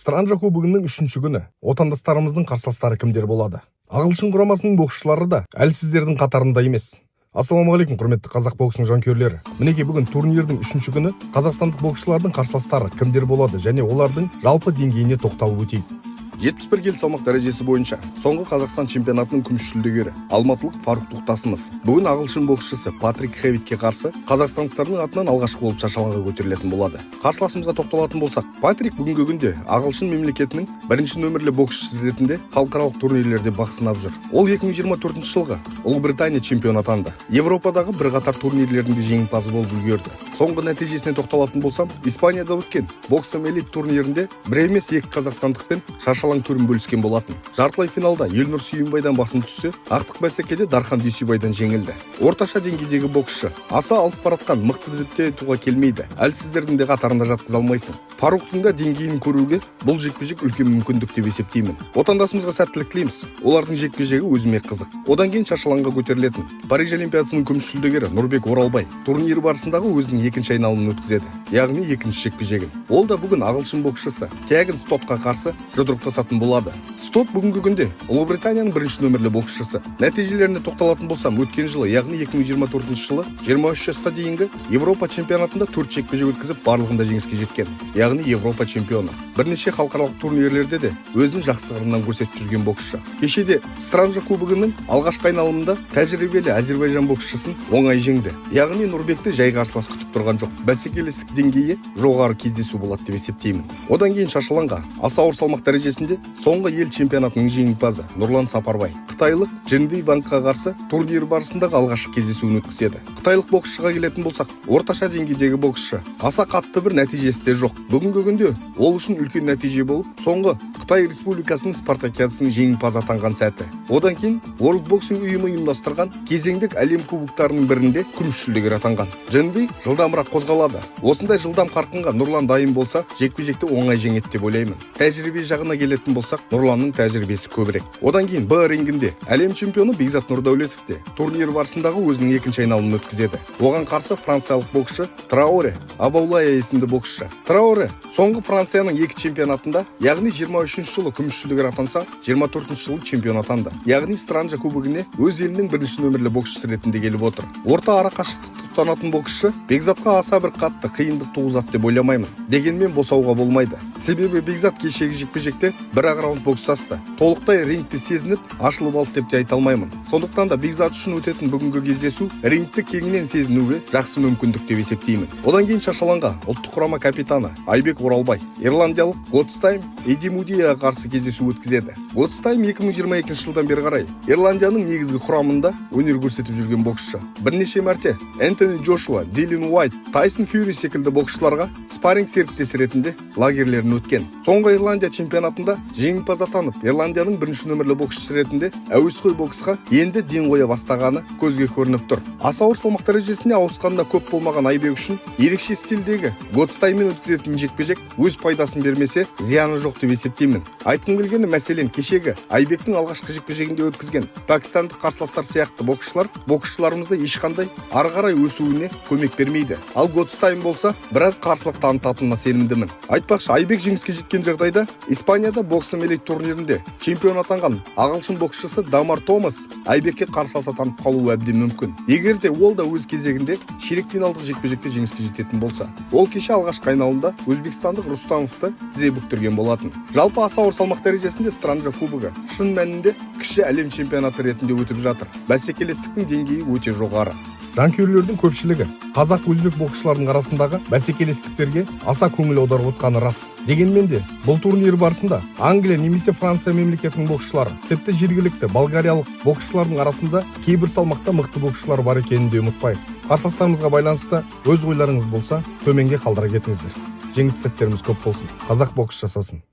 Странжа кубогунун 3-күнү отандастарымыздын карсыластары кимдер болду? Агылшын курамасынын боксчулары да сиздердин катарында эмес. Ассаламу алейкум, курметтүү казак боксунун жанкүйерлери. Минеки бүгүн турнирдин 3-күнү казакстандык боксчулардын карсыластары кимдер болду және олардын жалпы деңгейине токтолуп өтейт. 71 кг салмак дәрежесі бойынша соңғы Қазақстан чемпионатының күміс жүлдегері алматылық Фарук Тоқтасынов бүгін ағылшын боксшысы Патрик Хевитке қарсы қазақстандықтардың атынан алғашқы болып шаршалаңға көтерілетін болады. Қарсыласымызға тоқталатын болсақ, Патрик бүгінгі күнде ағылшын мемлекетінің бірінші нөмірлі боксшысы ретінде халықаралық турнирлерде бақ сынап жүр. Ол 2024 жылғы Ұлыбритания чемпионы атанды. Европадағы бірқатар турнирлерінде жеңімпазы болып үлгерді. Соңғы нәтижесіне тоқталатын болсам, Испанияда өткен боксом элит турнирінде бір емес екі қазақстандықпен шаршалаң түрін бөліскен болатын. Жартылай финалда Елнұр Сүйінбайдан басым түссе, ақтық бәсекеде Дархан Дүйсебайдан жеңілді. Орташа деңгейдегі боксшы аса алып баратқан мықты деп те айтуға келмейді. Әлсіздердің де қатарында жатқыза алмайсың. Фаруктың да деңгейін көруге бұл жекпе-жек үлкен мүмкіндік деп есептеймін. Отандасымызға сәттілік тілейміз. Олардың жекпе-жегі өзіме қызық. Одан кейін шаршалаңға көтерілетін Париж Олимпиадасының күміс жүлдегері Нұрбек Оралбай турнир барысындағы өзінің екінші айналымын өткізеді, яғни екінші жекпе-жегін. Ол да бүгін ағылшын боксшысы Тиагон Стоттқа қарсы жұдырықтасатын болады. Стот бүгінгі күнде Ұлыбританияның бірінші нөмірлі боксшысы. Нәтижелеріне тоқталатын болсам, өткен жылы, яғни 2024 жылы 23 жасқа дейінгі Европа чемпионатында 4 жекпе-жек өткізіп, барлығында жеңіске жеткен, яғни Европа чемпионы. Бірнеше халықаралық турнирлерде де өзінің жақсы қырынан көрсетіп жүрген боксшы. Кешеде Странжа кубогының алғашқы айналымында тәжірибелі Әзербайжан боксшысын оңай жеңді. Яғни Нұрбекті жай қарсылас күтіп тұрған жоқ. Бәсекелестік деңгейі жоғары кездесу болады деп есептеймін. Одан кейін шаршалаңға аса ауыр салмақ дәрежесінде соңғы ел чемпионатының жеңімпазы Нұрлан Сапарбай қытайлық Джинди Вангқа қарсы турнир барысындағы алғашқы кездесуін өткізеді. Қытайлық боксшыға келетін болсақ, орташа деңгейдегі боксшы аса қатты бір нәтижесі де жоқ. Бүгінгі күнде ол үшін үлкен нәтиже болып, соңғы Қытай Республикасының спартакиадасының жеңімпазы атанған сәті. Одан кейін World Boxing ұйымы ұйымдастырған кезеңдік әлем кубоктарының бірінде күміс жүлдегер атанған. Джинди жылдамырақ қозғалады. Осындай жылдам қарқынға Нұрлан дайын болса, жекпе-жекті оңай жеңеді деп ойлаймын. Тәжірибе жағына келетін болсақ, Нұрланның тәжірибесі көбірек. Одан кейін Б рингінде әлем чемпионы Бекзат Нұрдәулетов те турнир барысындағы өзінің екінші айналымын өткізеді. Оған қарсы франциялық боксшы Траоре Абаулая есімді боксшы. Траоре соңғы Францияның екі чемпионатында, яғни 23 жылы күміс жүлдегер атанса, 24 жылы чемпион атанды. Яғни Странжа кубогіне өз елінің бірінші нөмірлі боксшысы ретінде келіп отыр. Орта ара қашықтықты ұстанатын боксшы Бекзатқа аса бір қатты қиындық туғызады деп ойламаймын. Дегенмен босауға болмайды. Себебі Бекзат кешегі жекпе-жекте бір-ақ раунд бокстасты. Толықтай рингті сезініп, ашылып алды деп те айта алмаймын. Сондықтан да Бекзат үшін өтетін бүгінгі кездесу рингті кеңінен сезінуге жақсы мүмкіндік деп есептеймін. Одан кейін шаршалаңға ұлттық құрама капитаны Айбек Оралбай ирландиялық Готстайм Эди Мудияға қарсы кездесу өткізеді. Готстайм 2022 жылдан бері қарай Ирландияның негізгі құрамында өнер көрсетіп жүрген боксшы. Бірнеше мәрте Энтони Джошуа, Дилан Уайт, Тайсон Фьюри секілді боксшыларға спарринг серіктесі ретінде лагерлерін өткен. Соңғы Ирландия чемпионатында жеңімпаз атанып, Ирландияның бірінші нөмірлі боксшысы ретінде әуесқой боксқа енді ден қоя бастағаны көзге көрініп тұр. Аса ауыр салмақ дәрежесіне ауысқанында көп болмаған Айбек үшін ерекше стильдегі Готстайммен өткізетін жекпе-жек өз пайдасын бермесе, зияны жоқ деп есептеймін. Айтқым келгені, мәселен, кешегі Айбектің алғашқы жекпе-жегінде өткізген пакистандық қарсыластар сияқты боксшыларымызды ешқандай ары қарай өсуіне көмек бермейді. Ал Готстайм болса, біраз қарсылық танытатынына сенімдімін. Айтпақшы, Айбек жеңіске жеткен жағдайда Испанияда боксом элит турнирінде чемпион атанған ағылшын боксшысы Дамар Томас Айбекке қарсылас атанып қалуы әбден мүмкін. Егер де ол да өз кезегінде ширек финалдық жекпе-жекте жеңіске жететін болса, ол кеше алғашқы айналымда өзбекстандық Рустамовты тізе бүктірген болатын. Жалпы аса ауыр салмақ дәрежесінде Странжа кубогы шын мәнінде кіші әлем чемпионаты ретінде өтіп жатыр. Бәсекелестіктің деңгейі өте жоғары. Жанкүйерлердің көпшілігі қазақ өзбек боксшыларының арасындағы бәсекелестіктерге аса көңіл аударып отқаны рас. Дегенмен де бұл турнир барысында Англия немесе Франция мемлекетінің боксшылары, тіпті жергілікті болгариялық боксшылардың арасында кейбір салмақта мықты боксшылар бар екенін де ұмытпайық. Қарсыластарымызға байланысты өз ойларыңыз болса, төменге қалдыра кетіңіздер. Жеңіс сәттеріміз көп болсын. Қазақ бокс жасасын.